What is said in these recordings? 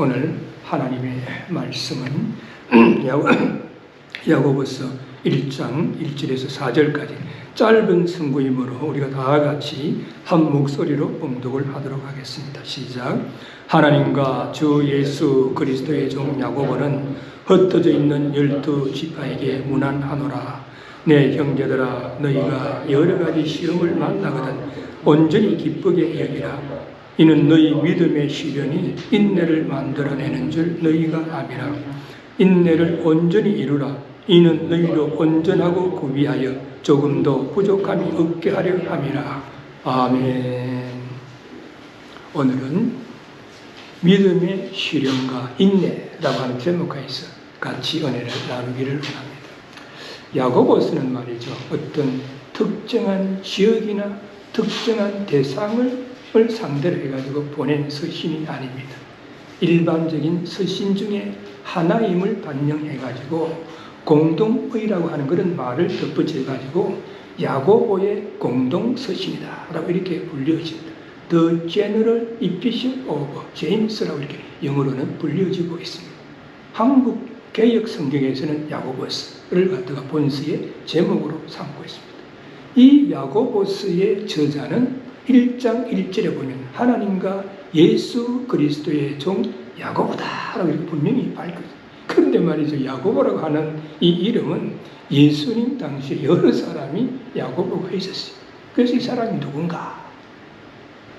오늘 하나님의 말씀은 야고보서 1장 1절에서 4절까지 짧은 성구이므로 우리가 다 같이 한 목소리로 봉독을 하도록 하겠습니다. 시작. 하나님과 주 예수 그리스도의 종 야고보는 흩어져 있는 12지파에게 문안하노라. 내 형제들아, 너희가 여러 가지 시험을 만나거든 온전히 기쁘게 여기라. 이는 너희 믿음의 시련이 인내를 만들어내는 줄 너희가 아미라. 인내를 온전히 이루라. 이는 너희로 온전하고 구비하여 조금도 부족함이 없게 하려 함이라. 아멘. 오늘은 믿음의 시련과 인내라고 하는 제목하에서 같이 은혜를 나누기를 원합니다. 야고보서는 말이죠, 어떤 특정한 지역이나 특정한 대상을 상대로 해가지고 보낸 서신이 아닙니다. 일반적인 서신 중에 하나임을 반영해가지고 공동의라고 하는 그런 말을 덧붙여가지고 야고보의 공동서신이다 라고 이렇게 불려집니다. The General Epistle of James라고 이렇게 영어로는 불려지고 있습니다. 한국 개역 성경에서는 야고보서를 갖다가 본서의 제목으로 삼고 있습니다. 이 야고보서의 저자는 1장 1절에 보면 하나님과 예수 그리스도의 종 야고보다라고 이렇게 분명히 밝혀져요. 그런데 말이죠, 야고보라고 하는 이 이름은 예수님 당시에 여러 사람이 야고보가 있었어요. 그래서 이 사람이 누군가?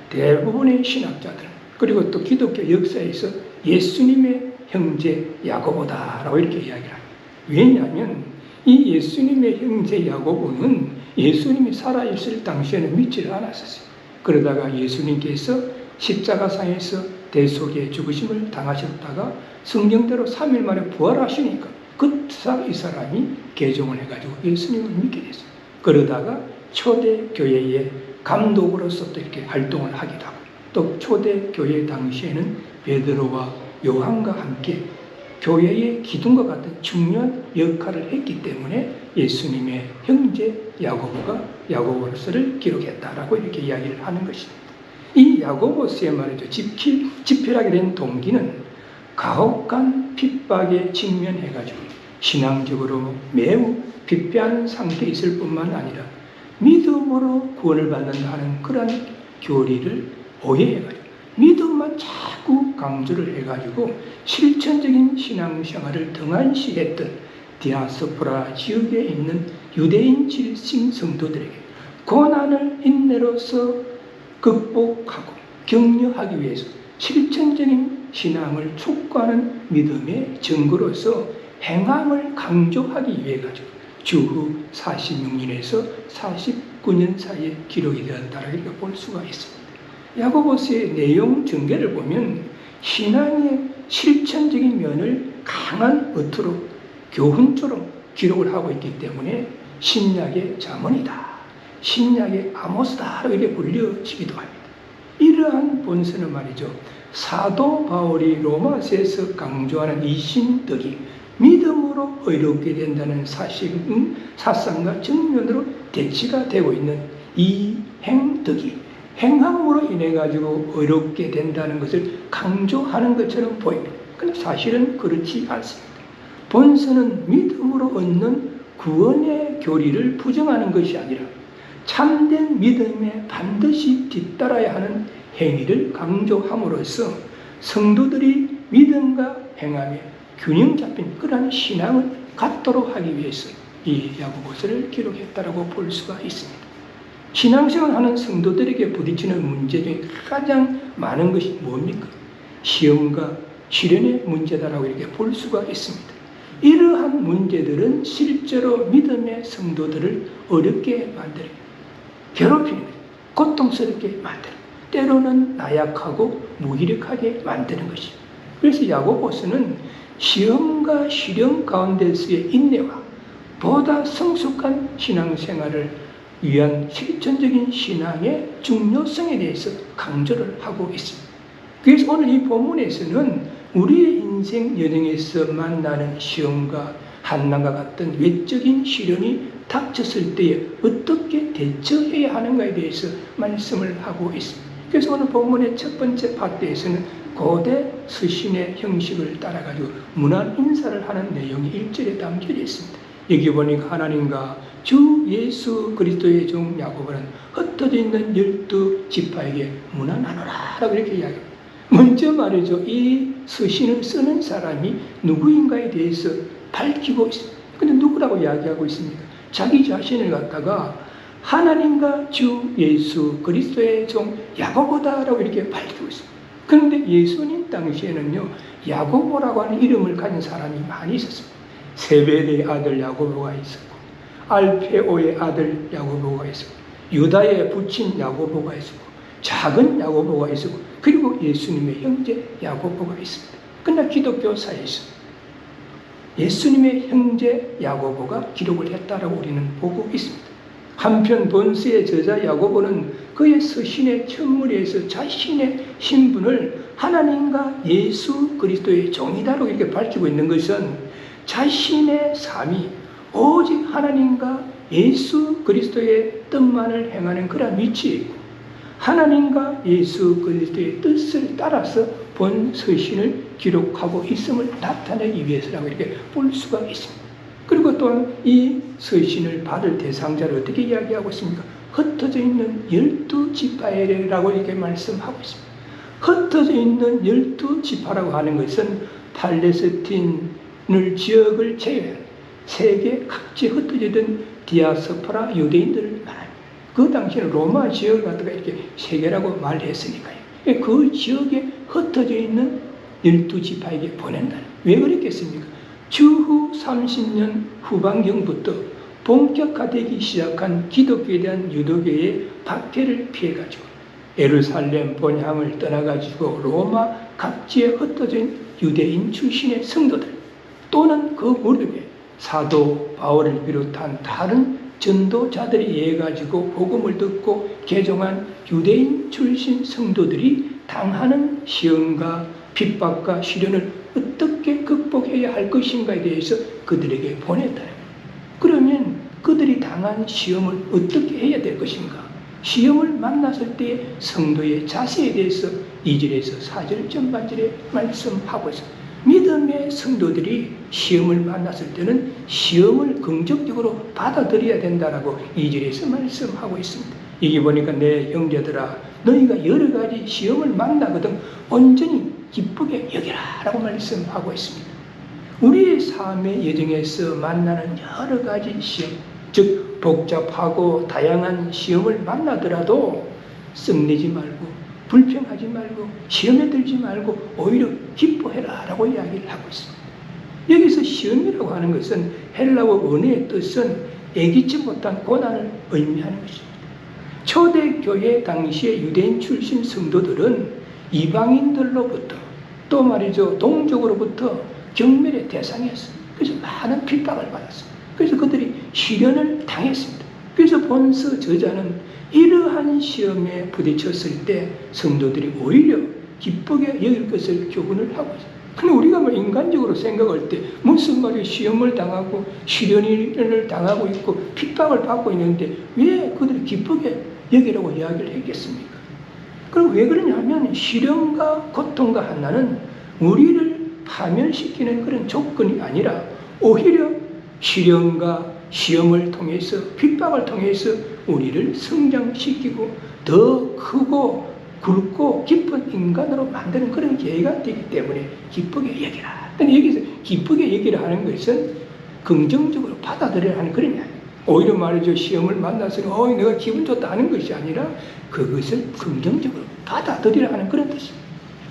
대부분의 신학자들 그리고 또 기독교 역사에서 예수님의 형제 야고보다라고 이렇게 이야기를 합니다. 왜냐하면 이 예수님의 형제 야고보는 예수님이 살아있을 당시에는 믿지를 않았었어요. 그러다가 예수님께서 십자가상에서 대속의 죽으심을 당하셨다가 성경대로 3일 만에 부활하시니까 이 사람이 개종을 해가지고 예수님을 믿게 됐어요. 그러다가 초대 교회의 감독으로서 또 이렇게 활동을 하기도 하고, 또 초대 교회 당시에는 베드로와 요한과 함께 교회의 기둥과 같은 중요한 역할을 했기 때문에 예수님의 형제 야고보가 야고보서를 기록했다라고 이렇게 이야기를 하는 것입니다. 이 야고보서의 말이죠, 집필하게 된 동기는 가혹한 핍박에 직면해가지고 신앙적으로 매우 피폐한 상태에 있을 뿐만 아니라 믿음으로 구원을 받는다는 그런 교리를 오해해가지고 믿음만 자꾸 강조를 해가지고 실천적인 신앙생활을 등한시했던 디아스포라 지역에 있는 유대인 질신 성도들에게 고난을 인내로서 극복하고 격려하기 위해서 실천적인 신앙을 촉구하는 믿음의 증거로서 행함을 강조하기 위해 가지고 주후 46년에서 49년 사이에 기록이 되었다라고 이렇게 볼 수가 있습니다. 야고보서의 내용 전개를 보면 신앙의 실천적인 면을 강한 어투로 교훈처럼 기록을 하고 있기 때문에 신약의 잠언이다, 신약의 아모스다라고 이렇게 불려지기도 합니다. 이러한 본서는 말이죠, 사도 바울이 로마서에서 강조하는 이신덕이 믿음으로 의롭게 된다는 사상과 정면으로 대치가 되고 있는 이 행덕이 행함으로 인해 가지고 의롭게 된다는 것을 강조하는 것처럼 보입니다. 그런데 사실은 그렇지 않습니다. 본서는 믿음으로 얻는 구원의 교리를 부정하는 것이 아니라 참된 믿음에 반드시 뒤따라야 하는 행위를 강조함으로써 성도들이 믿음과 행함에 균형 잡힌 그러한 신앙을 갖도록 하기 위해서 이 야고보서를 기록했다라고 볼 수가 있습니다. 신앙생활 하는 성도들에게 부딪히는 문제 중에 가장 많은 것이 뭡니까? 시험과 시련의 문제다라고 이렇게 볼 수가 있습니다. 이러한 문제들은 실제로 믿음의 성도들을 어렵게 만들어요. 괴롭히는 거예요. 고통스럽게 만들어요. 때로는 나약하고 무기력하게 만드는 것이죠. 그래서 야고보서는 시험과 시련 가운데서의 인내와 보다 성숙한 신앙생활을 위한 실천적인 신앙의 중요성에 대해서 강조를 하고 있습니다. 그래서 오늘 이 본문에서는 우리의 인생 여정에서 만나는 시험과 한난과 같은 외적인 시련이 닥쳤을 때에 어떻게 대처해야 하는가에 대해서 말씀을 하고 있습니다. 그래서 오늘 본문의 첫 번째 파트에서는 고대 서신의 형식을 따라가지고 문안 인사를 하는 내용이 1절에 담겨 있습니다. 여기 보니까 하나님과 주 예수 그리스도의 종 야고보는 흩어져 있는 12지파에게 문안하노라 라고 이렇게 이야기합니다. 먼저 말이죠. 이 서신을 쓰는 사람이 누구인가에 대해서 밝히고 있습니다. 근데 누구라고 이야기하고 있습니까? 자기 자신을 갖다가 하나님과 주 예수 그리스도의 종 야고보다라고 이렇게 밝히고 있습니다. 그런데 예수님 당시에는요, 야고보라고 하는 이름을 가진 사람이 많이 있었습니다. 세베대의 아들 야고보가 있었고, 알페오의 아들 야고보가 있었고, 유다의 부친 야고보가 있었고, 작은 야고보가 있었고, 그리고 예수님의 형제 야고보가 있습니다. 그러나 기독교사에서 예수님의 형제 야고보가 기록을 했다라고 우리는 보고 있습니다. 한편 본서의 저자 야고보는 그의 서신의 첫무리에서 자신의 신분을 하나님과 예수 그리스도의 종이다라고 이렇게 밝히고 있는 것은 자신의 삶이 오직 하나님과 예수 그리스도의 뜻만을 행하는 그런 위치에 하나님과 예수 그리스도의 뜻을 따라서 본 서신을 기록하고 있음을 나타내기 위해서라고 이렇게 볼 수가 있습니다. 그리고 또한 이 서신을 받을 대상자를 어떻게 이야기하고 있습니까? 흩어져 있는 12지파라고 이렇게 말씀하고 있습니다. 흩어져 있는 12지파라고 하는 것은 팔레스틴을 지역을 제외한 세계 각지에 흩어져 있던 디아스포라 유대인들을 말합니다. 그 당시에는 로마 지역을 갖다가 이렇게 세계라고 말했으니까요. 그 지역에 흩어져 있는 12지파에게 보낸다. 왜 그랬겠습니까? 주후 30년 후반경부터 본격화되기 시작한 기독교에 대한 유도교의 박해를 피해가지고 예루살렘 본향을 떠나가지고 로마 각지에 흩어진 유대인 출신의 성도들 또는 그 무렵에 사도 바울을 비롯한 다른 전도자들에 의해 가지고 복음을 듣고 개종한 유대인 출신 성도들이 당하는 시험과 핍박과 시련을 어떻게 극복해야 할 것인가에 대해서 그들에게 보냈다. 그러면 그들이 당한 시험을 어떻게 해야 될 것인가? 시험을 만났을 때 성도의 자세에 대해서 2절에서 4절 전반절에 말씀하고 있습니다. 믿음의 성도들이 시험을 만났을 때는 시험을 긍정적으로 받아들여야 된다라고 2절에서 말씀하고 있습니다. 이게 보니까 내 형제들아 너희가 여러 가지 시험을 만나거든 온전히 기쁘게 여기라 라고 말씀하고 있습니다. 우리의 삶의 여정에서 만나는 여러 가지 시험, 즉 복잡하고 다양한 시험을 만나더라도 썩내지 말고 불평하지 말고 시험에 들지 말고 오히려 기뻐해라 라고 이야기를 하고 있습니다. 여기서 시험이라고 하는 것은 헬라어 원어의 뜻은 예기치 못한 고난을 의미하는 것입니다. 초대교회 당시의 유대인 출신 성도들은 이방인들로부터 또 말이죠 동족으로부터 경멸의 대상이었습니다. 그래서 많은 핍박을 받았습니다. 그래서 그들이 시련을 당했습니다. 그래서 본서 저자는 이러한 시험에 부딪혔을 때 성도들이 오히려 기쁘게 여길 것을 교훈을 하고 있습니다. 근데 우리가 뭐 인간적으로 생각할 때 무슨 말이 시험을 당하고 시련을 당하고 있고 핍박을 받고 있는데 왜 그들이 기쁘게 여기라고 이야기를 했겠습니까? 그럼 왜 그러냐면 시련과 고통과 한나는 우리를 파멸시키는 그런 조건이 아니라 오히려 시련과 시험을 통해서 핍박을 통해서 우리를 성장시키고 더 크고 굵고 깊은 인간으로 만드는 그런 계기가 되기 때문에 기쁘게 여기라. 여기서 기쁘게 여기라 하는 것은 긍정적으로 받아들여야 하는 그런 게 아니에요. 오히려 말이죠. 시험을 만나서 내가 기분 좋다 하는 것이 아니라 그것을 긍정적으로 받아들이라 하는 그런 뜻입니다.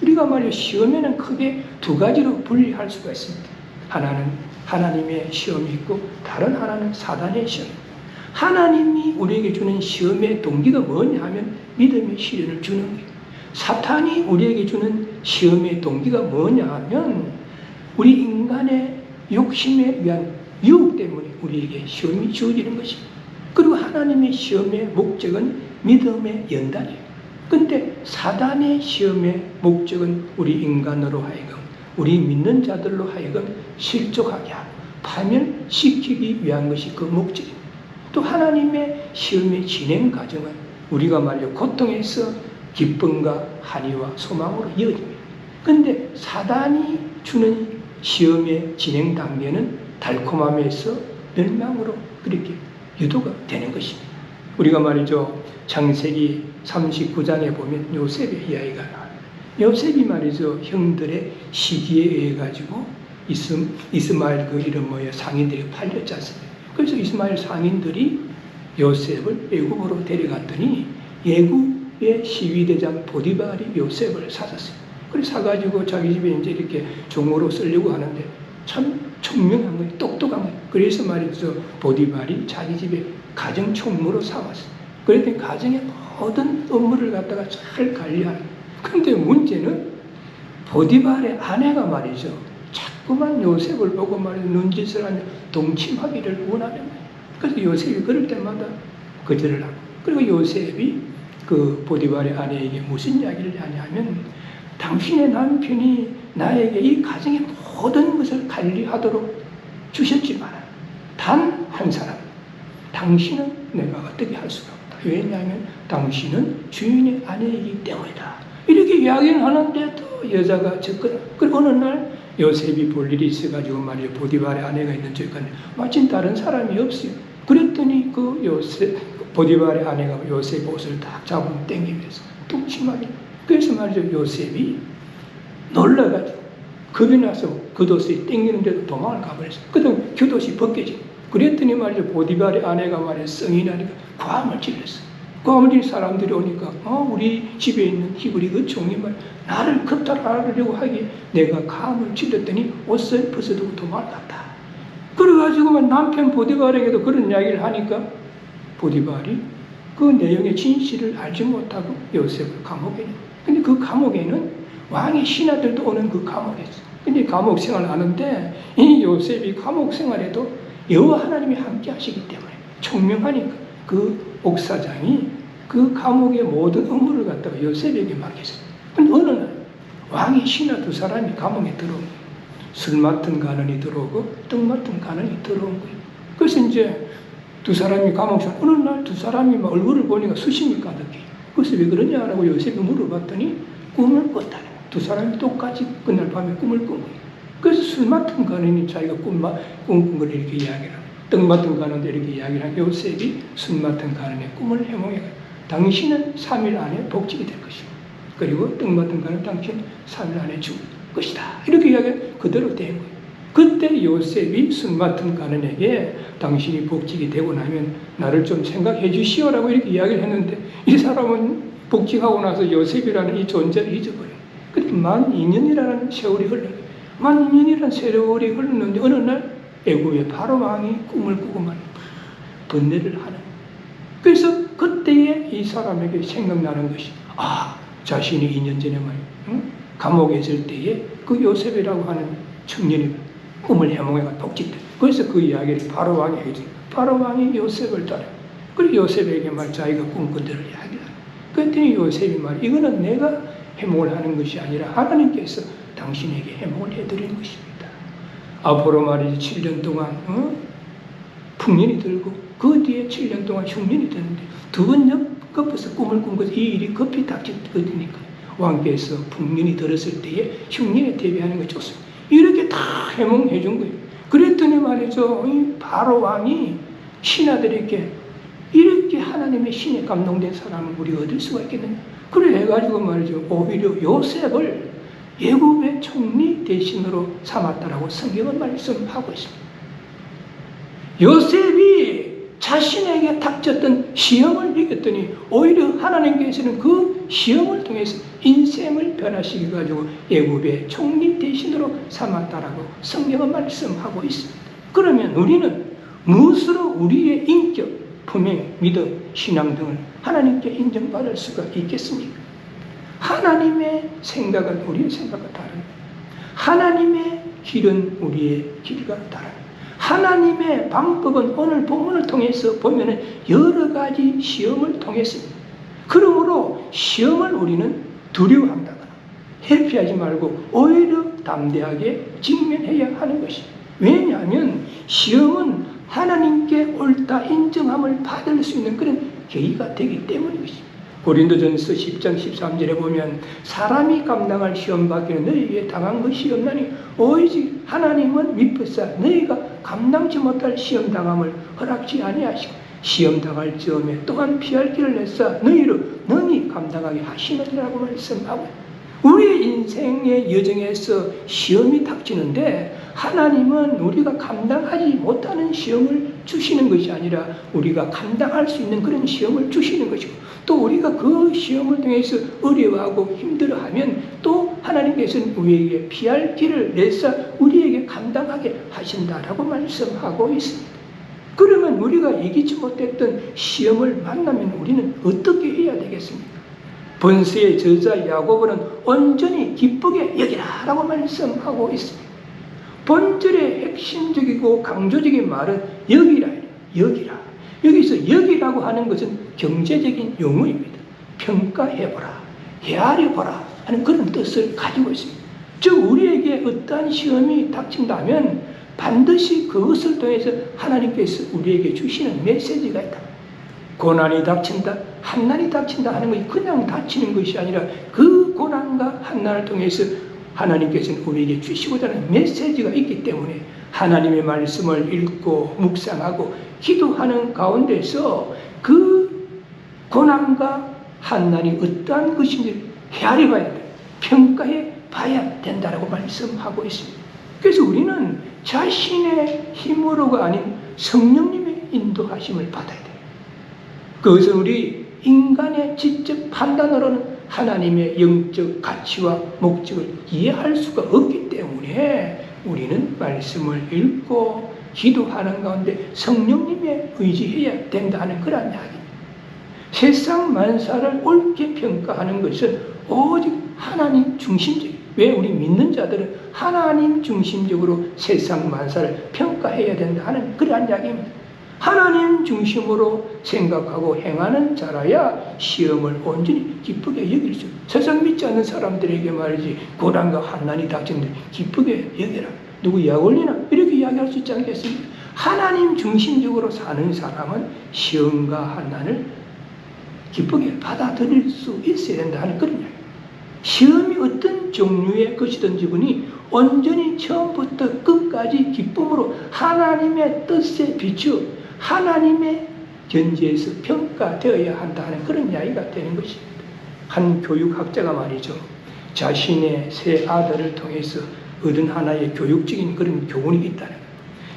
우리가 말이죠. 시험에는 크게 두 가지로 분리할 수가 있습니다. 하나는 하나님의 시험이 있고 다른 하나는 사단의 시험입니다. 하나님이 우리에게 주는 시험의 동기가 뭐냐 하면 믿음의 시련을 주는 거예요. 사탄이 우리에게 주는 시험의 동기가 뭐냐 하면 우리 인간의 욕심에 의한 유혹 때문에 우리에게 시험이 주어지는 것입니다. 그리고 하나님의 시험의 목적은 믿음의 연단이에요. 그런데 사단의 시험의 목적은 우리 인간으로 하여금 우리 믿는 자들로 하여금 실족하게 하고 파멸시키기 위한 것이 그 목적입니다. 또 하나님의 시험의 진행 과정은 우리가 말이죠 고통에서 기쁨과 한의와 소망으로 이어집니다. 근데 사단이 주는 시험의 진행 단계는 달콤함에서 멸망으로 그렇게 유도가 되는 것입니다. 우리가 말이죠, 창세기 39장에 보면 요셉의 이야기가 나와요. 요셉이 말이죠, 형들의 시기에 의해 가지고 이스마엘 그 이름 뭐예요, 상인들이 팔렸지 않습니까? 그래서 이스마엘 상인들이 요셉을 애굽으로 데려갔더니 애굽의 시위대장 보디발이 요셉을 사줬어요. 그래서 사가지고 자기 집에 이제 이렇게 종으로 쓰려고 하는데 참 총명한 거예요. 똑똑한 거예요. 그래서 말이죠, 보디발이 자기 집에 가정 총무로 삼았어요. 그랬더니 가정의 모든 업무를 갖다가 잘 관리하는. 그런데 문제는 보디발의 아내가 말이죠, 자꾸만 요셉을 보고 말이죠, 눈짓을 하며 동침하기를 원하는 거예요. 그래서 요셉이 그럴 때마다 거절을 하고, 그리고 요셉이 그 보디발의 아내에게 무슨 이야기를 하냐면, 당신의 남편이 나에게 이 가정의 모든 것을 관리하도록 주셨지만 단 한 사람, 당신은 내가 어떻게 할 수가 없다. 왜냐하면 당신은 주인의 아내이기 때문이다. 이렇게 이야기를 하는데도 여자가 접근. 그리고 어느 날 요셉이 볼 일이 있어가지고 말이죠, 보디발의 아내가 있는 쪽에 갔는데 마침 다른 사람이 없어요. 그랬더니 그 보디발의 아내가 요셉 옷을 딱 잡으면 땡기면서 뚱치마게. 그래서 말이죠, 요셉이 놀라가지고 겁이 나서 겉옷이 땡기는데도 도망을 가버렸어요. 그다음 겉옷이 벗겨지고. 그랬더니 말이죠, 보디발의 아내가 말이죠, 성이 나니까 고함을 질렀어요. 고함을 지른 사람들이 오니까 우리 집에 있는 히브리 그 종이 말 나를 겁탈하려고 하기에 내가 고함을 질렀더니 옷을 벗어두고 도망을 갔다. 그래가지고 남편 보디발에게도 그런 이야기를 하니까 보디발이 그 내용의 진실을 알지 못하고 요셉을 감옥에 넣어요. 근데 그 감옥에는 왕의 신하들도 오는 그 감옥이었어요. 근데 감옥 생활을 하는데 이 요셉이 감옥 생활에도 여호와 하나님이 함께 하시기 때문에 총명하니까 그 옥사장이 그 감옥의 모든 업무를 갖다가 요셉에게 맡겼어요. 근데 어느 날 왕의 신하 두 사람이 감옥에 들어온 거예요. 술 맡은 간원이 들어오고 떡 맡은 간원이 들어온 거예요. 그래서 이제 두 사람이 감옥에서 어느 날 두 사람이 막 얼굴을 보니까 수심이 가득해요. 그래서 왜 그러냐라고 요셉이 물어봤더니 꿈을 꿨다는 거예요. 두 사람이 똑같이 그날 밤에 꿈을 꾼 거예요. 그래서 술 맡은 간원이 자기가 꿈꾼 걸 이렇게 이야기를 하고, 떡 맡은 간원도 이렇게 이야기를 하고, 요셉이 술 맡은 간원의 꿈을 해몽해. 당신은 3일 안에 복직이 될 것이고, 그리고 떡 맡은 간원 당신 3일 안에 죽을 것이다. 이렇게 이야기를 그대로 된 거예요. 그때 요셉이 술 맡은 간원에게 당신이 복직이 되고 나면 나를 좀 생각해 주시오라고 이렇게 이야기를 했는데, 이 사람은 복직하고 나서 요셉이라는 이 존재를 잊어버려요. 근데 12년이라는 세월이 흘러요. 12년이라는 세월이 흘렀는데 어느 날 애굽의 바로 왕이 꿈을 꾸고만 번뇌를 하는 거예요. 그래서 그때에 이 사람에게 생각나는 것이, 자신이 2년 전에 감옥에 있을 때에 그 요셉이라고 하는 청년이 꿈을 해몽해가 복직돼. 그래서 그 이야기를 바로 왕이 해줘. 바로 왕이 요셉을 따라. 그리고 요셉에게 자기가 꿈꾼 대로 이야기를 하는. 그랬더니 요셉이 이거는 내가 해몽을 하는 것이 아니라 하나님께서 당신에게 해몽을 해드리는 것입니다. 앞으로 7년 동안 풍년이 들고 그 뒤에 7년 동안 흉년이 드는데 두 번 겹쳐서 꿈을 꾼 것이 이 일이 급히 닥치거니까 왕께서 풍년이 들었을 때에 흉년에 대비하는 것이 좋습니다. 이렇게 다 해몽해 준 거예요. 그랬더니 말이죠, 이 바로 왕이 신하들에게 이렇게 하나님의 신에 감동된 사람을 우리가 얻을 수가 있겠느냐. 그래 해가지고 말이죠, 오히려 요셉을 애굽의 총리 대신으로 삼았다라고 성경은 말씀하고 있습니다. 요셉이 자신에게 닥쳤던 시험을 이겼더니 오히려 하나님께서는 그 시험을 통해서 인생을 변화시켜 가지고 애굽의 총리 대신으로 삼았다라고 성경은 말씀하고 있습니다. 그러면 우리는 무엇으로 우리의 인격, 품행, 믿음, 신앙 등을 하나님께 인정받을 수가 있겠습니까? 하나님의 생각은 우리의 생각과 다릅니다. 하나님의 길은 우리의 길과 다릅니다. 하나님의 방법은 오늘 본문을 통해서 보면 여러 가지 시험을 통했습니다. 그러므로 시험을 우리는 두려워한다거나 회피하지 말고 오히려 담대하게 직면해야 하는 것입니다. 왜냐하면 시험은 하나님께 옳다 인정함을 받을 수 있는 그런 계기가 되기 때문인 것입니다. 고린도전서 10장 13절에 보면 사람이 감당할 시험 받기는 너희 위에 당한 것이 없나니 오직 하나님은 미쁘사 너희가 감당치 못할 시험 당함을 허락지 아니하시고 시험 당할 즈음에 또한 피할 길을 내사 너희를 능히 감당하게 하시느니라고 말씀하고, 우리의 인생의 여정에서 시험이 닥치는데 하나님은 우리가 감당하지 못하는 시험을 주시는 것이 아니라 우리가 감당할 수 있는 그런 시험을 주시는 것이고, 또 우리가 그 시험을 통해서 어려워하고 힘들어하면 또 하나님께서는 우리에게 피할 길을 내사 우리에게 감당하게 하신다라고 말씀하고 있습니다. 그러면 우리가 이기지 못했던 시험을 만나면 우리는 어떻게 해야 되겠습니까? 본서의 저자 야고보는 온전히 기쁘게 여기라 라고 말씀하고 있습니다. 본절의 핵심적이고 강조적인 말은 여기라, 여기라. 여기서 여기라고 하는 것은 경제적인 용어입니다. 평가해보라, 헤아려보라 하는 그런 뜻을 가지고 있습니다. 즉 우리에게 어떠한 시험이 닥친다면 반드시 그것을 통해서 하나님께서 우리에게 주시는 메시지가 있다. 고난이 닥친다, 한난이 닥친다 하는 것이 그냥 닥치는 것이 아니라 그 고난과 한난을 통해서 하나님께서는 우리에게 주시고자 하는 메시지가 있기 때문에 하나님의 말씀을 읽고 묵상하고 기도하는 가운데서 그 고난과 한난이 어떠한 것인지 헤아려 봐야 돼, 평가해 봐야 된다고 말씀하고 있습니다. 그래서 우리는 자신의 힘으로가 아닌 성령님의 인도하심을 받아야 돼요. 그것은 우리 인간의 지적 판단으로는 하나님의 영적 가치와 목적을 이해할 수가 없기 때문에 우리는 말씀을 읽고 기도하는 가운데 성령님에 의지해야 된다는 그런 이야기입니다. 세상 만사를 옳게 평가하는 것은 오직 하나님 중심적이에요. 왜 우리 믿는 자들은 하나님 중심적으로 세상 만사를 평가해야 된다 하는 그러한 이야기입니다. 하나님 중심으로 생각하고 행하는 자라야 시험을 온전히 기쁘게 여길 수 있어요. 세상 믿지 않는 사람들에게 말이지 고난과 한난이 닥치는데 기쁘게 여겨라, 누구 약 올리나 이렇게 이야기할 수 있지 않겠습니까? 하나님 중심적으로 사는 사람은 시험과 한난을 기쁘게 받아들일 수 있어야 된다 하는 그런 이야기입니다. 시험이 어떤 종류의 것이든지 분이 온전히 처음부터 끝까지 기쁨으로 하나님의 뜻에 비추어 하나님의 견지에서 평가되어야 한다 하는 그런 이야기가 되는 것입니다. 한 교육학자가 말이죠, 자신의 세 아들을 통해서 얻은 하나의 교육적인 그런 교훈이 있다는 거예요.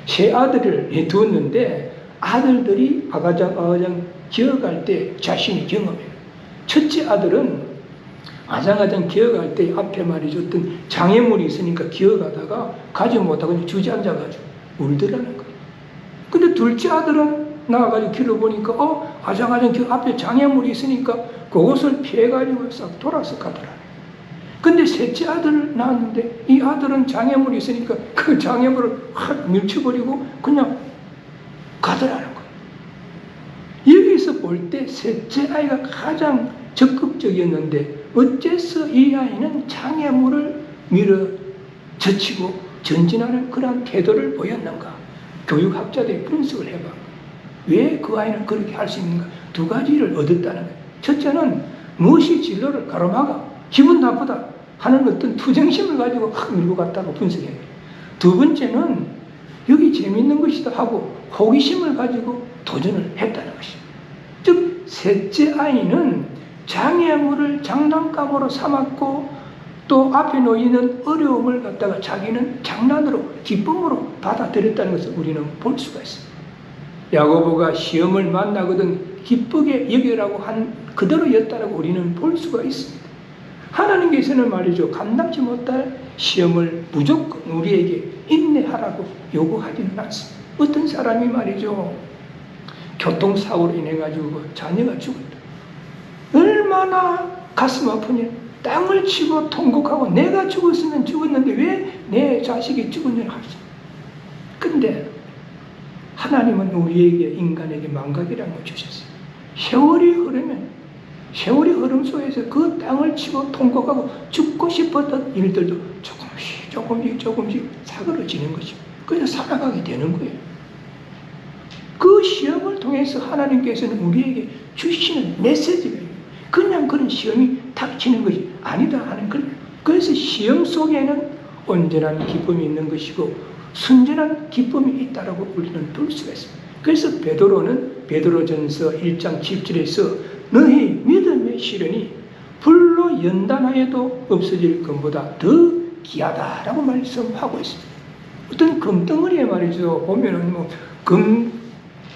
세 아들을 두었는데 아들들이 아가장 기어갈 때 자신이 경험해요. 첫째 아들은 아장아장 기어갈 때 앞에 말이죠, 어떤 장애물이 있으니까 기어가다가 가지 못하고 주저앉아가지고 울더라는 거예요. 근데 둘째 아들은 나와가지고 길을 보니까 아장아장 그 앞에 장애물이 있으니까 그것을 피해가지고 싹 돌아서 가더라. 근데 셋째 아들을 낳았는데 이 아들은 장애물이 있으니까 그 장애물을 확 밀쳐버리고 그냥 가더라는 거예요. 여기서 볼 때 셋째 아이가 가장 적극적이었는데 어째서 이 아이는 장애물을 밀어 젖히고 전진하는 그러한 태도를 보였는가? 교육학자들이 분석을 해봐. 왜 그 아이는 그렇게 할 수 있는가? 두 가지를 얻었다는 거예요. 첫째는 무엇이 진로를 가로막아 기분 나쁘다 하는 어떤 투정심을 가지고 확 밀고 갔다고 분석해요. 두 번째는 여기 재밌는 것이다 하고 호기심을 가지고 도전을 했다는 것입니다. 즉 셋째 아이는 장애물을 장난감으로 삼았고 또 앞에 놓이는 어려움을 갖다가 자기는 장난으로 기쁨으로 받아들였다는 것을 우리는 볼 수가 있습니다. 야고보가 시험을 만나거든 기쁘게 여기라고 한 그대로였다고 우리는 볼 수가 있습니다. 하나님께서는 말이죠, 감당치 못할 시험을 무조건 우리에게 인내하라고 요구하지는 않습니다. 어떤 사람이 말이죠, 교통사고로 인해 가지고 자녀가 죽었다. 얼마나 가슴 아프냐. 땅을 치고 통곡하고 내가 죽었으면 죽었는데 왜 내 자식이 죽었냐고 하죠. 근데 하나님은 우리에게 인간에게 망각이라는 걸 주셨어요. 세월이 흐르면 세월이 흐름 속에서 그 땅을 치고 통곡하고 죽고 싶었던 일들도 조금씩 사그러지는 것이고 그래서 살아가게 되는 거예요. 그 시험을 통해서 하나님께서는 우리에게 주시는 메시지가 있어요. 그 시험이 닥치는 것이 아니다 하는 걸. 그래서 시험 속에는 온전한 기쁨이 있는 것이고 순전한 기쁨이 있다라고 우리는 볼 수가 있습니다. 그래서 베드로는 베드로전서 1장 17절에서 너희 믿음의 시련이 불로 연단하여도 없어질 것보다 더 귀하다라고 말씀하고 있습니다. 어떤 금덩어리에 말이죠. 보면은 뭐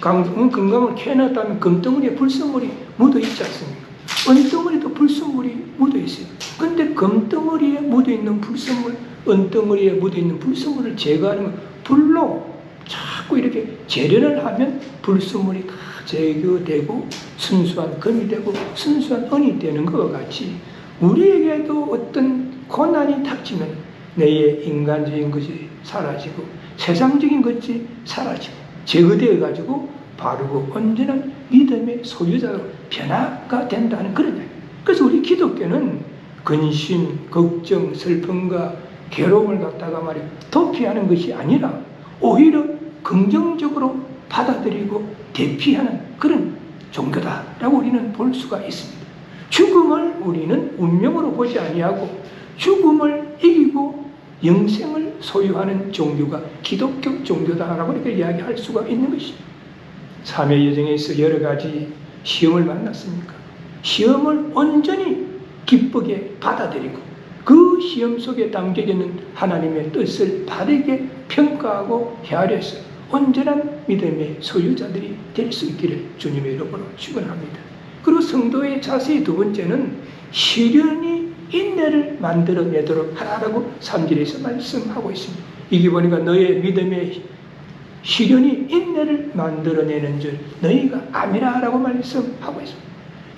금강을 캐놨다면 금덩어리에 불순물이 묻어 있지 않습니까? 은덩어리도 불순물이 묻어 있어요. 근데 금덩어리에 묻어 있는 불순물, 은덩어리에 묻어 있는 불순물을 제거하는 건 불로 자꾸 이렇게 재련을 하면 불순물이 다 제거되고 순수한 금이 되고 순수한 은이 되는 것과 같이 우리에게도 어떤 고난이 닥치면 내의 인간적인 것이 사라지고 세상적인 것이 사라지고 제거되어 가지고 바르고 온전한 믿음의 소유자로 변화가 된다는 그런 이야기. 그래서 우리 기독교는 근심, 걱정, 슬픔과 괴로움을 갖다가 말이야 도피하는 것이 아니라 오히려 긍정적으로 받아들이고 대피하는 그런 종교다라고 우리는 볼 수가 있습니다. 죽음을 우리는 운명으로 보지 아니하고 죽음을 이기고 영생을 소유하는 종교가 기독교 종교다라고 이렇게 이야기할 수가 있는 것입니다. 삶의 여정에서 여러 가지 시험을 만났습니까? 시험을 온전히 기쁘게 받아들이고 그 시험 속에 담겨져 있는 하나님의 뜻을 바르게 평가하고 헤아려서 온전한 믿음의 소유자들이 될 수 있기를 주님의 이름으로 축원합니다. 그리고 성도의 자세의 두 번째는 시련이 인내를 만들어내도록 하라고 3절에서 말씀하고 있습니다. 이게 보니까 너의 믿음의 시련이 인내를 만들어내는 줄 너희가 아미라 라고 말씀하고 있습니다.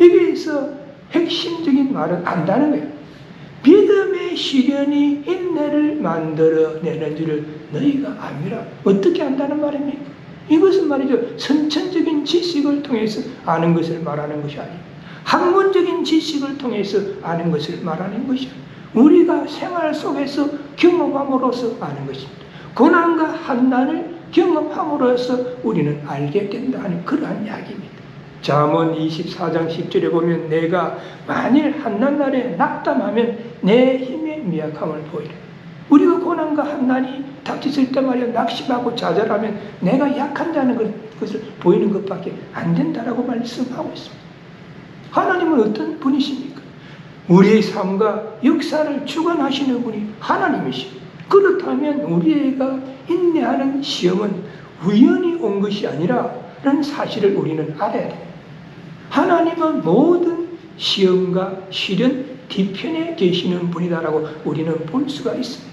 여기에서 핵심적인 말은 안다는 거예요. 믿음의 시련이 인내를 만들어내는 줄을 너희가 아미라. 어떻게 안다는 말입니까? 이것은 말이죠. 선천적인 지식을 통해서 아는 것을 말하는 것이 아닙니다. 학문적인 지식을 통해서 아는 것을 말하는 것이요. 우리가 생활 속에서 경험함으로써 아는 것입니다. 고난과 환난을 경험함으로써 우리는 알게 된다 하는 그러한 이야기입니다. 잠언 24장 10절에 보면 내가 만일 한난날에 낙담하면 내 힘의 미약함을 보이라. 우리가 고난과 환난이 닥쳤을 때 말이야 낙심하고 좌절하면 내가 약한다는 것을 보이는 것밖에 안 된다라고 말씀하고 있습니다. 하나님은 어떤 분이십니까? 우리의 삶과 역사를 주관하시는 분이 하나님이십니다. 그렇다면 우리가 인내하는 시험은 우연히 온 것이 아니라는 사실을 우리는 알아야 됩니다. 하나님은 모든 시험과 시련 뒤편에 계시는 분이다라고 우리는 볼 수가 있습니다.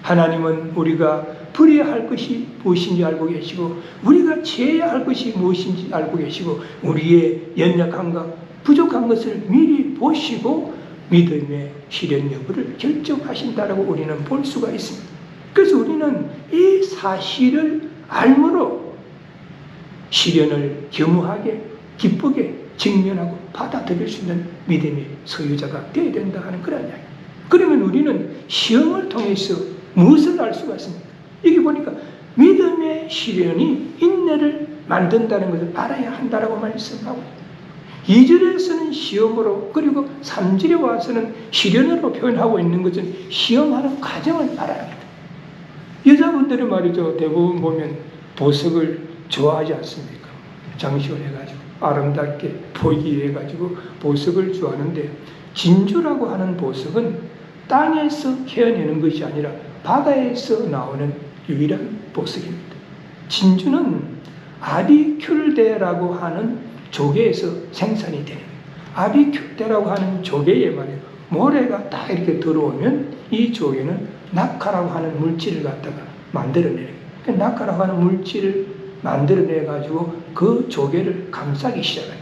하나님은 우리가 버려야 할 것이 무엇인지 알고 계시고 우리가 지어야 할 것이 무엇인지 알고 계시고 우리의 연약함과 부족한 것을 미리 보시고 믿음의 시련 여부를 결정하신다라고 우리는 볼 수가 있습니다. 그래서 우리는 이 사실을 알므로 시련을 겸허하게 기쁘게 직면하고 받아들일 수 있는 믿음의 소유자가 되어야 된다 하는 그런 이야기. 그러면 우리는 시험을 통해서 무엇을 알 수가 있습니까? 여기 보니까 믿음의 시련이 인내를 만든다는 것을 알아야 한다라고 말씀하고 있습니다. 2절에서는 시험으로 그리고 3절에 와서는 시련으로 표현하고 있는 것은 시험하는 과정을 알아야 합니다. 여자분들은 말이죠. 대부분 보면 보석을 좋아하지 않습니까? 장식을 해가지고 아름답게 보이기 위해 가지고 보석을 좋아하는데 진주라고 하는 보석은 땅에서 캐어내는 것이 아니라 바다에서 나오는 유일한 보석입니다. 진주는 아비큘데라고 하는 조개에서 생산이 되는 아비큘데라고 하는 조개에 말이에요. 모래가 딱 이렇게 들어오면 이 조개는 낙하라고 하는 물질을 갖다가 만들어내는 거예요. 낙하라고 하는 물질을 만들어내가지고 그 조개를 감싸기 시작해요.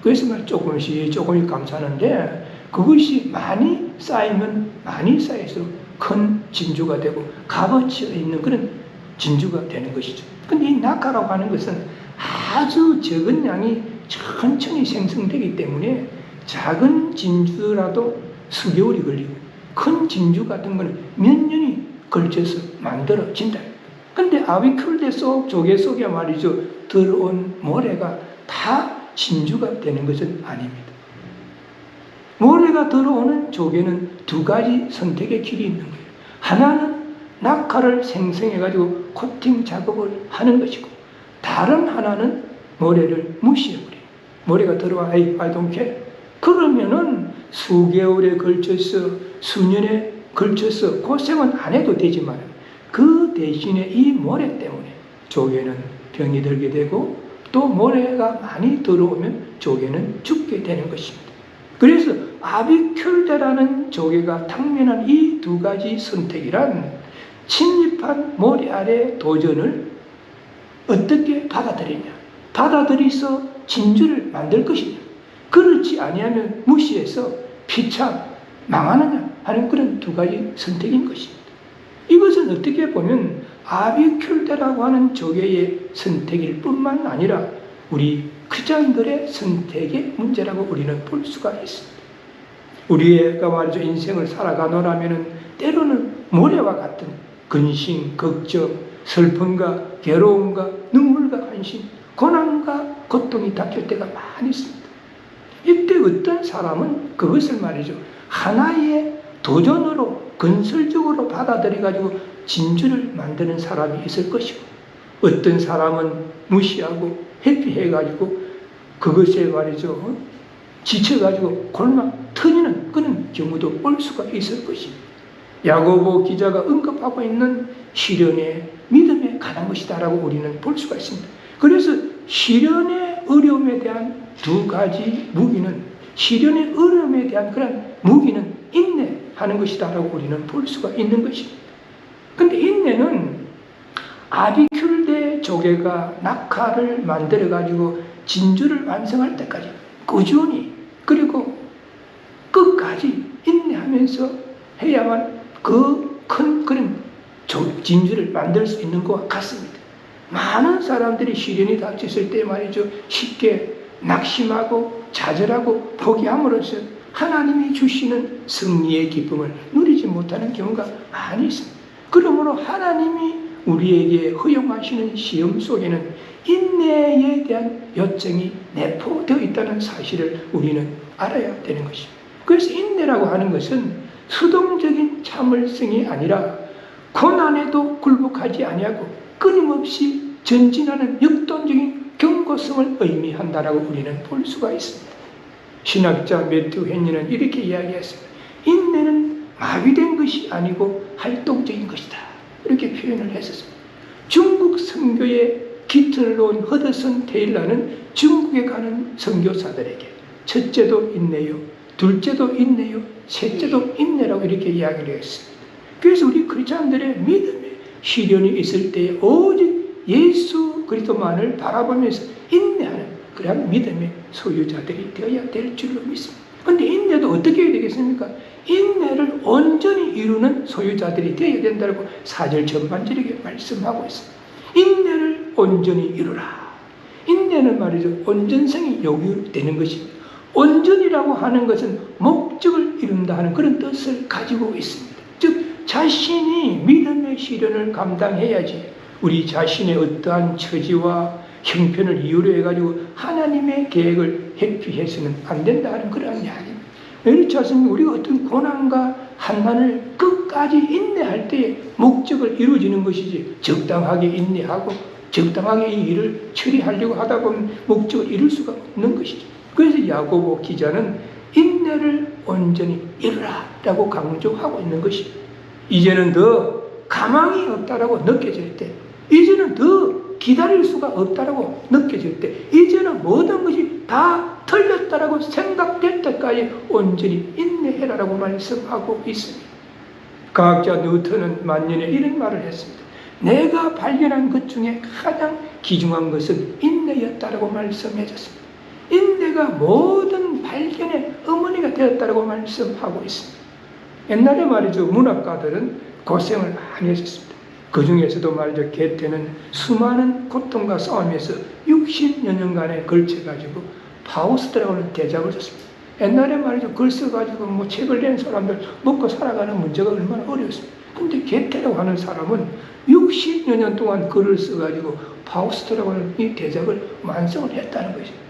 그래서 조금씩 감싸는데 그것이 많이 쌓이면 많이 쌓일수록 큰 진주가 되고 값어치 있는 그런 진주가 되는 것이죠. 근데 이 낙하라고 하는 것은 아주 적은 양이 천천히 생성되기 때문에 작은 진주라도 수개월이 걸리고 큰 진주 같은 거는 몇 년이 걸쳐서 만들어진다. 근데 아비큘데 속 조개 속에 말이죠. 들어온 모래가 다 진주가 되는 것은 아닙니다. 모래가 들어오는 조개는 두 가지 선택의 길이 있는 거예요. 하나는 낙하를 생성해가지고 코팅 작업을 하는 것이고, 다른 하나는 모래를 무시해버려요. 모래가 들어와, I don't care. 그러면은 수개월에 걸쳐서, 수년에 걸쳐서 고생은 안 해도 되지만, 그 대신에 이 모래 때문에 조개는 병이 들게 되고, 또 모래가 많이 들어오면 조개는 죽게 되는 것입니다. 그래서 아비큘레라는 조개가 당면한 이 두 가지 선택이란 침입한 모래 아래 도전을 어떻게 받아들이냐, 받아들여서 진주를 만들 것이냐, 그렇지 아니하면 무시해서 피차 망하느냐 하는 그런 두 가지 선택인 것입니다. 이것은 어떻게 보면 아비큘레라고 하는 조개의 선택일 뿐만 아니라 우리 크리스찬들의 선택의 문제라고 우리는 볼 수가 있습니다. 우리가 말이죠, 인생을 살아가노라면 때로는 모래와 같은 근심, 걱정, 슬픔과 괴로움과 눈물과 한심, 고난과 고통이 닥칠 때가 많이 있습니다. 이때 어떤 사람은 그것을 말이죠, 하나의 도전으로 건설적으로 받아들여가지고 진주를 만드는 사람이 있을 것이고, 어떤 사람은 무시하고 회피해가지고 그것에 말이죠, 지쳐가지고 골막 터지는 그런 경우도 올 수가 있을 것입니다. 야고보 기자가 언급하고 있는 시련의 믿음에 관한 것이다라고 우리는 볼 수가 있습니다. 그래서 시련의 어려움에 대한 두 가지 무기는, 시련의 어려움에 대한 그런 무기는 인내하는 것이다라고 우리는 볼 수가 있는 것입니다. 그런데 인내는 아비큘레 조개가 낙하를 만들어가지고 진주를 완성할 때까지 꾸준히, 그리고 끝까지 인내하면서 해야만 그 큰 그런 진주를 만들 수 있는 것과 같습니다. 많은 사람들이 시련이 닥쳤을 때 말이죠, 쉽게 낙심하고 좌절하고 포기함으로써 하나님이 주시는 승리의 기쁨을 누리지 못하는 경우가 많이 있습니다. 그러므로 하나님이 우리에게 허용하시는 시험 속에는 인내에 대한 요청이 내포되어 있다는 사실을 우리는 알아야 되는 것입니다. 그래서 인내라고 하는 것은 수동적인 참을성이 아니라 고난에도 굴복하지 아니하고 끊임없이 전진하는 역동적인 경고성을 의미한다라고 우리는 볼 수가 있습니다. 신학자 매튜 헨리는 이렇게 이야기했습니다. 인내는 마비된 것이 아니고 활동적인 것이다, 이렇게 표현을 했었습니다. 중국 선교의 기틀을 놓은 허드슨 테일러는 중국에 가는 선교사들에게 첫째도 인내요, 둘째도 인내요, 셋째도 인내라고 이렇게 이야기를 했습니다. 그래서 우리 크리스찬들의 믿음에 시련이 있을 때 오직 예수 그리스도만을 바라보면서 인내하는 그러한 믿음의 소유자들이 되어야 될 줄로 믿습니다. 그런데 인내도 어떻게 해야 되겠습니까? 인내를 온전히 이루는 소유자들이 되어야 된다고 4절 전반절에 말씀하고 있습니다. 인내를 온전히 이루라. 인내는 말이죠, 온전성이 요구되는 것입니다. 온전이라고 하는 것은 목적을 이룬다 하는 그런 뜻을 가지고 있습니다. 즉 자신이 믿음의 시련을 감당해야지 우리 자신의 어떠한 처지와 형편을 이유로 해가지고 하나님의 계획을 회피해서는 안 된다 하는 그런 이야기입니다. 그렇지 않습니까? 우리가 어떤 고난과 한난을 끝까지 인내할 때에 목적을 이루어지는 것이지, 적당하게 인내하고 적당하게 이 일을 처리하려고 하다 보면 목적을 이룰 수가 없는 것이죠. 그래서 야고보 기자는 인내를 온전히 이루라 라고 강조하고 있는 것입니다. 이제는 더 가망이 없다라고 느껴질 때, 이제는 더 기다릴 수가 없다라고 느껴질 때, 이제는 모든 것이 다 틀렸다라고 생각될 때까지 온전히 인내해라라고 말씀하고 있습니다. 과학자 뉴턴은 만년에 이런 말을 했습니다. 내가 발견한 것 중에 가장 귀중한 것은 인내였다라고 말씀해줬습니다. 인내가 모든 발견의 어머니가 되었다라고 말씀하고 있습니다. 옛날에 말이죠, 문학가들은 고생을 많이 했었습니다. 그 중에서도 말이죠, 게테는 수많은 고통과 싸움에서 60여 년간에 걸쳐가지고 파우스트라고 하는 대작을 썼습니다. 옛날에 말이죠, 글 써가지고 뭐 책을 낸 사람들 먹고 살아가는 문제가 얼마나 어려웠습니다. 근데 게테라고 하는 사람은 60여 년 동안 글을 써가지고 파우스트라고 하는 이 대작을 완성을 했다는 것입니다.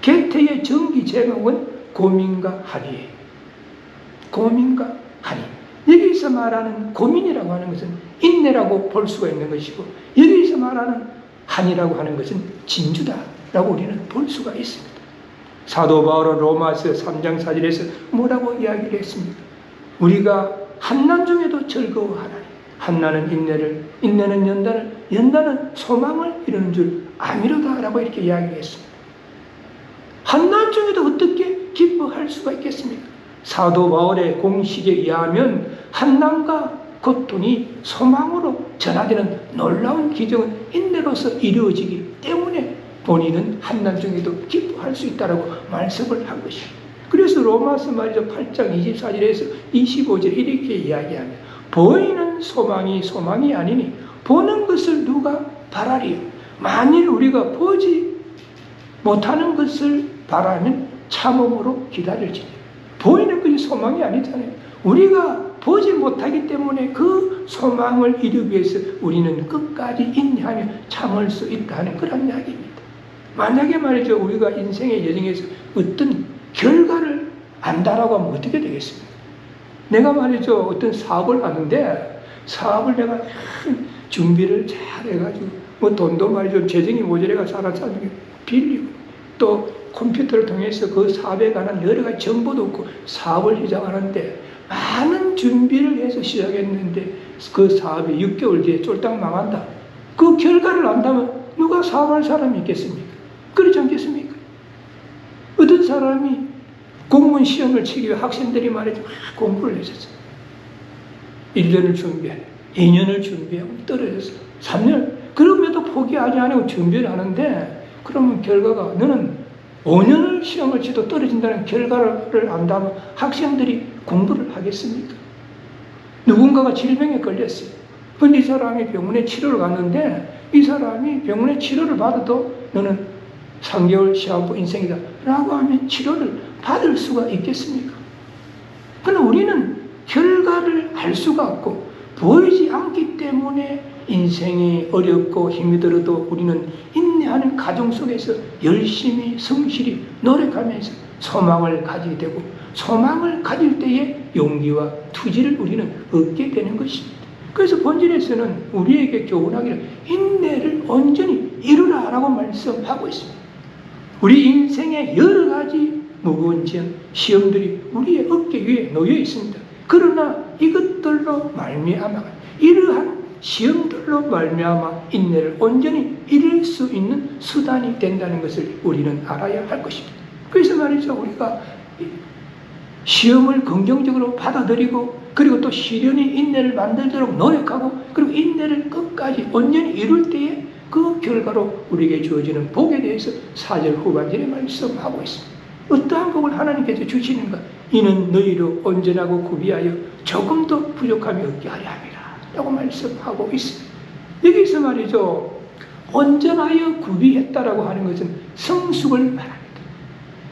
게테의 정기 제목은 고민과 합의, 고민과 한이. 여기서 말하는 고민이라고 하는 것은 인내라고 볼 수가 있는 것이고, 여기서 말하는 한이라고 하는 것은 진주다라고 우리는 볼 수가 있습니다. 사도 바울은 로마서 3장 4절에서 뭐라고 이야기를 했습니까? 우리가 환난 중에도 즐거워하나니, 환난은 인내를, 인내는 연단을, 연단은 소망을 이루는 줄 아미로다라고 이렇게 이야기했습니다. 환난 중에도 어떻게 기뻐할 수가 있겠습니까? 사도 바울의 공식에 의하면 환난과 고통이 소망으로 전화되는 놀라운 기적은 인내로서 이루어지기 때문에 본인은 환난 중에도 기뻐할 수 있다라고 말씀을 한 것이에요. 그래서 로마서 말이죠. 8장 24절에서 25절 이렇게 이야기합니다. 보이는 소망이 소망이 아니니 보는 것을 누가 바라리요. 만일 우리가 보지 못하는 것을 바라면 참음으로 기다릴지니. 보이는 것이 소망이 아니잖아요. 우리가 보지 못하기 때문에 그 소망을 이루기 위해서 우리는 끝까지 인내하며 참을 수 있다는 그런 이야기입니다. 만약에 말이죠, 우리가 인생의 여정에서 어떤 결과를 안다라고 하면 어떻게 되겠습니까? 내가 말이죠, 어떤 사업을 하는데 사업을 내가 준비를 잘 해가지고 뭐 돈도 말이죠, 재정이 모자라가 사람이 빌리고 또 컴퓨터를 통해서 그 사업에 관한 여러 가지 정보도 얻고 사업을 시작하는데 많은 준비를 해서 시작했는데 그 사업이 6개월 뒤에 쫄딱 망한다. 그 결과를 안다면 누가 사업할 사람이 있겠습니까? 그렇지 않겠습니까? 어떤 사람이 공무원 시험을 치기 위해 학생들이 말이죠, 공부를 했었어요. 1년을 준비해, 2년을 준비하고 떨어졌어. 3년. 그럼에도 포기하지 않고 준비를 하는데 그러면 결과가 너는 5년을 시험을 치도 떨어진다는 결과를 안다면 학생들이 공부를 하겠습니까? 누군가가 질병에 걸렸어요. 근데 이 사람이 병원에 치료를 갔는데 이 사람이 병원에 치료를 받아도 너는 3개월 시한부 인생이다 라고 하면 치료를 받을 수가 있겠습니까? 그러나 우리는 결과를 알 수가 없고 보이지 않기 때문에 인생이 어렵고 힘이 들어도 우리는 인내하는 가정 속에서 열심히 성실히 노력하면서 소망을 가지게 되고 소망을 가질 때에 용기와 투지를 우리는 얻게 되는 것입니다. 그래서 본질에서는 우리에게 교훈하기를 인내를 온전히 이루라라고 말씀하고 있습니다. 우리 인생의 여러 가지 무거운 시험들이 우리의 어깨 위에 놓여 있습니다. 그러나 이것들로 말미암아 이러한 시험들로 말미암아 인내를 온전히 이룰 수 있는 수단이 된다는 것을 우리는 알아야 할 것입니다. 그래서 말이죠, 우리가 시험을 긍정적으로 받아들이고 그리고 또 시련이 인내를 만들도록 노력하고 그리고 인내를 끝까지 온전히 이룰 때에 그 결과로 우리에게 주어지는 복에 대해서 4절 후반절에 말씀하고 있습니다. 어떠한 복을 하나님께서 주시는가? 이는 너희로 온전하고 구비하여 조금도 부족함이 없게 하려 함이라 라고 말씀하고 있습니다. 여기서 말이죠, 온전하여 구비했다라고 하는 것은 성숙을 말합니다.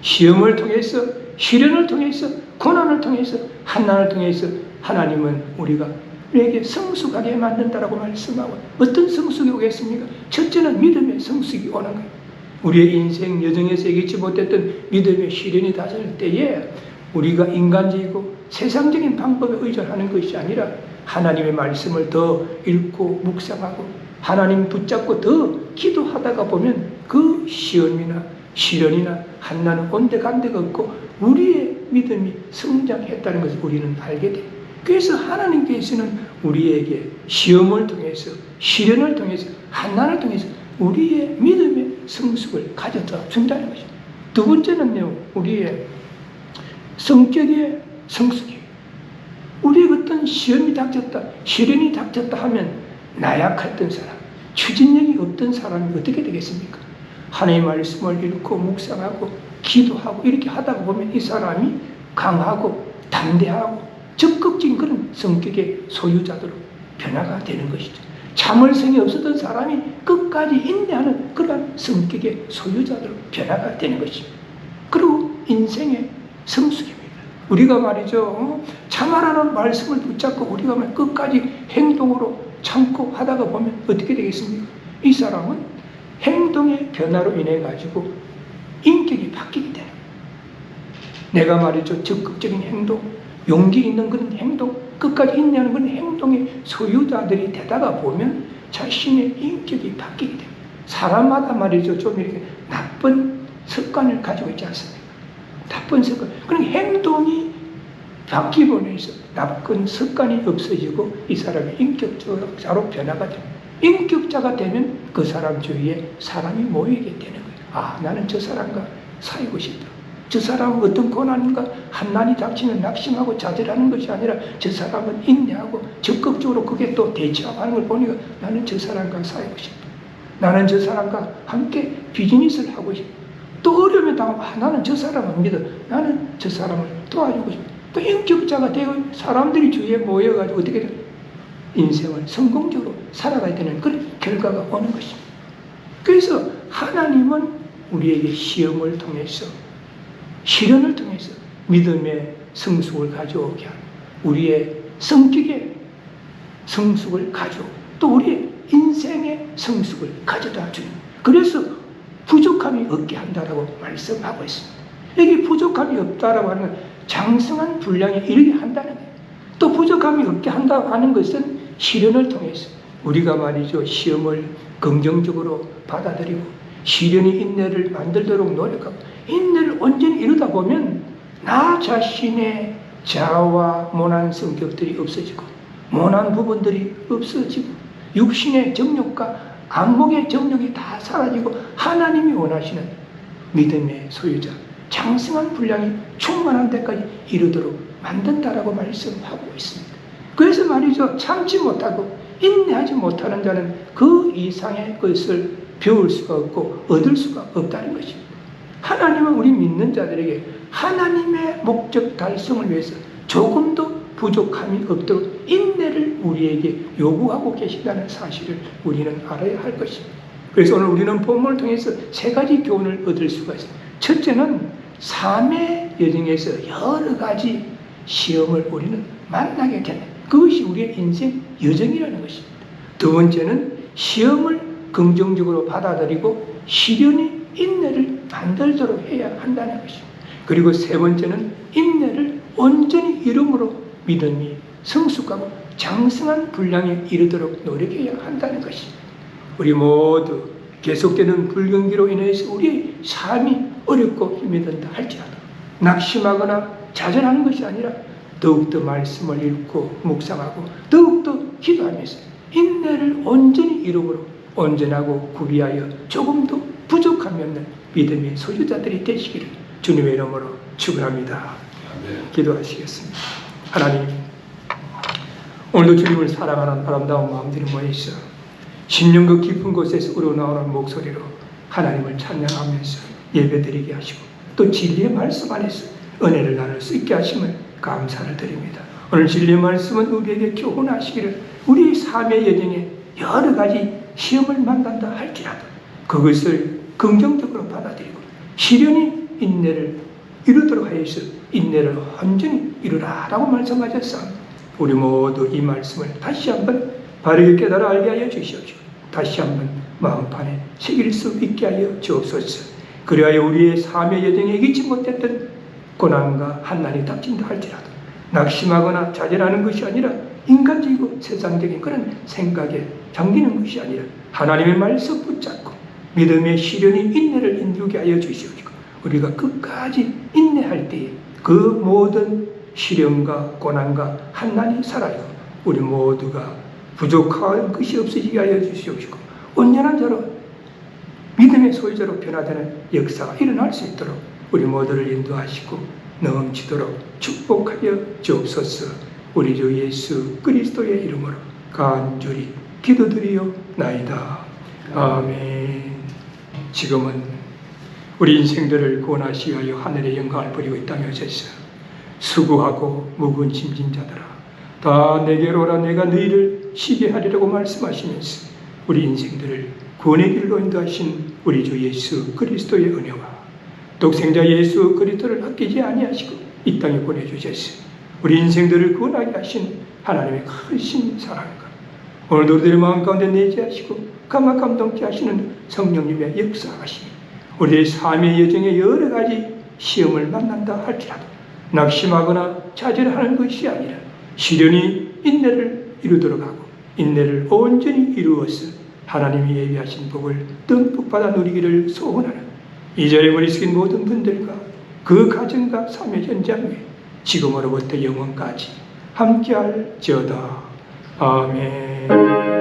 시험을 통해서, 시련을 통해서, 고난을 통해서, 환난을 통해서 하나님은 우리에게 성숙하게 만든다라고 말씀하고, 어떤 성숙이 오겠습니까? 첫째는 믿음의 성숙이 오는 거예요. 우리의 인생 여정에서 이기지 못했던 믿음의 시련이 다가올 때에 우리가 인간적이고 세상적인 방법에 의존하는 것이 아니라 하나님의 말씀을 더 읽고 묵상하고 하나님 붙잡고 더 기도하다가 보면 그 시험이나 시련이나 환난은 온데간데가 없고 우리의 믿음이 성장했다는 것을 우리는 알게 돼요. 그래서 하나님께서는 우리에게 시험을 통해서 시련을 통해서 환난을 통해서 우리의 믿음의 성숙을 가져다 준다는 것입니다. 두 번째는요, 우리의 성격의 성숙이에요. 우리의 어떤 시험이 닥쳤다, 시련이 닥쳤다 하면 나약했던 사람, 추진력이 없던 사람이 어떻게 되겠습니까? 하나님의 말씀을 읽고 묵상하고 기도하고 이렇게 하다가 보면 이 사람이 강하고 담대하고 적극적인 그런 성격의 소유자들로 변화가 되는 것이죠. 참을성이 없었던 사람이 끝까지 인내하는 그러한 성격의 소유자들로 변화가 되는 것입니다. 그리고 인생의 성숙입니다. 우리가 말이죠, 참아라는 말씀을 붙잡고 우리가 끝까지 행동으로 참고 하다가 보면 어떻게 되겠습니까? 이 사람은 행동의 변화로 인해 가지고 인격이 바뀌게 돼요. 내가 말이죠, 적극적인 행동, 용기 있는 그런 행동, 끝까지 인내하는 그런 행동의 소유자들이 되다가 보면 자신의 인격이 바뀌게 됩니다. 사람마다 말이죠, 좀 이렇게 나쁜 습관을 가지고 있지 않습니까? 나쁜 습관. 그런 행동이 바뀌고 해서 나쁜 습관이 없어지고 이 사람이 인격자로 변화가 됩니다. 인격자가 되면 그 사람 주위에 사람이 모이게 되는 거예요. 아, 나는 저 사람과 사귀고 싶다. 저 사람은 어떤 고난인가 한난이 닥치면 낙심하고 좌절하는 것이 아니라 저 사람은 인내하고 적극적으로 그게 또 대처하는 걸 보니까 나는 저 사람과 사귀고 싶다. 나는 저 사람과 함께 비즈니스를 하고 싶다. 또 어려움에 당하면 나는 저 사람을 믿어. 나는 저 사람을 도와주고 싶다. 또 인격자가 되고 사람들이 주위에 모여가지고 어떻게 인생을 성공적으로 살아가야 되는 그런 결과가 오는 것입니다. 그래서 하나님은 우리에게 시험을 통해서 시련을 통해서 믿음의 성숙을 가져오게 하고 우리의 성격의 성숙을 가져오고 또 우리의 인생의 성숙을 가져다 주는 그래서 부족함이 없게 한다라고 말씀하고 있습니다. 여기 부족함이 없다라고 하는 건 장성한 분량에 이르게 한다는 거예요. 또 부족함이 없게 한다고 하는 것은 시련을 통해서 우리가 말이죠 시험을 긍정적으로 받아들이고 시련이 인내를 만들도록 노력하고 인내를 온전히 이루다 보면 나 자신의 자아와 모난 성격들이 없어지고 모난 부분들이 없어지고 육신의 정욕과 안목의 정욕이 다 사라지고 하나님이 원하시는 믿음의 소유자 장성한 분량이 충만한 데까지 이르도록 만든다라고 말씀하고 있습니다. 그래서 말이죠 참지 못하고 인내하지 못하는 자는 그 이상의 것을 배울 수가 없고 얻을 수가 없다는 것입니다. 하나님은 우리 믿는 자들에게 하나님의 목적 달성을 위해서 조금도 부족함이 없도록 인내를 우리에게 요구하고 계신다는 사실을 우리는 알아야 할 것입니다. 그래서 오늘 우리는 본문을 통해서 세 가지 교훈을 얻을 수가 있습니다. 첫째는 삶의 여정에서 여러 가지 시험을 우리는 만나게 되는 그것이 우리의 인생 여정이라는 것입니다. 두 번째는 시험을 긍정적으로 받아들이고 시련이 인내를 만들도록 해야 한다는 것입니다. 그리고 세 번째는 인내를 온전히 이름으로 믿음이 성숙하고 장성한 분량에 이르도록 노력해야 한다는 것입니다. 우리 모두 계속되는 불경기로 인해서 우리의 삶이 어렵고 힘이 든다 할지라도 낙심하거나 좌절하는 것이 아니라 더욱더 말씀을 읽고 묵상하고 더욱더 기도하면서 인내를 온전히 이름으로 온전하고 구비하여 조금도 부족함이 없는 믿음의 소유자들이 되시기를 주님의 이름으로 축원합니다. 기도하시겠습니다. 하나님, 오늘도 주님을 사랑하는 아름다운 마음들이 모여있어 심령 그 깊은 곳에서 우러나오는 목소리로 하나님을 찬양하면서 예배드리게 하시고 또 진리의 말씀 안에서 은혜를 나눌 수 있게 하심을 감사를 드립니다. 오늘 진리의 말씀은 우리에게 교훈하시기를 우리의 삶의 여정에 여러 가지 시험을 만난다 할지라도 그것을 긍정적으로 받아들이고 시련이 인내를 이루도록 하여서 인내를 온전히 이루라라고 말씀하셨사 우리 모두 이 말씀을 다시 한번 바르게 깨달아 알게 하여 주시옵시고 다시 한번 마음판에 새길 수 있게 하여 주옵소서. 그리하여 우리의 삶의 여정에 이기지 못했던 고난과 한난이 닥친다 할지라도 낙심하거나 좌절하는 것이 아니라 인간적이고 세상적인 그런 생각에 잠기는 것이 아니라 하나님의 말씀 붙잡고 믿음의 시련이 인내를 인도하게 하여 주시옵시고 우리가 끝까지 인내할 때에 그 모든 시련과 고난과 한난이 사라지고 우리 모두가 부족한 것이 없어지게 하여 주시옵시고 온전한 자로 믿음의 소유자로 변화되는 역사가 일어날 수 있도록 우리 모두를 인도하시고 넘치도록 축복하여 주옵소서. 우리 주 예수 그리스도의 이름으로 간절히 기도드리옵나이다. 아멘. 지금은 우리 인생들을 구원하시기 위하여 하늘의 영광을 버리고 이 땅에 오셔서 수고하고 무거운 짐진 자들아 다 내게로 오라 내가 너희를 쉬게 하리라고 말씀하시면서 우리 인생들을 구원의 길로 인도하신 우리 주 예수 그리스도의 은혜와 독생자 예수 그리스도를 아끼지 아니하시고 이 땅에 보내주셨으니 우리 인생들을 구원하게 하신 하나님의 크신 사랑과 오늘도 우리들의 마음 가운데 내재하시고 감화 감동케 하시는 성령님의 역사하시니 우리의 삶의 여정에 여러 가지 시험을 만난다 할지라도 낙심하거나 좌절하는 것이 아니라 시련이 인내를 이루도록 하고 인내를 온전히 이루어서 하나님이 예비하신 복을 듬뿍 받아 누리기를 소원하는 이 자리에 머리 숙인 모든 분들과 그 가정과 삶의 현장 위에 지금으로부터 영원까지 함께할지어다. 아멘.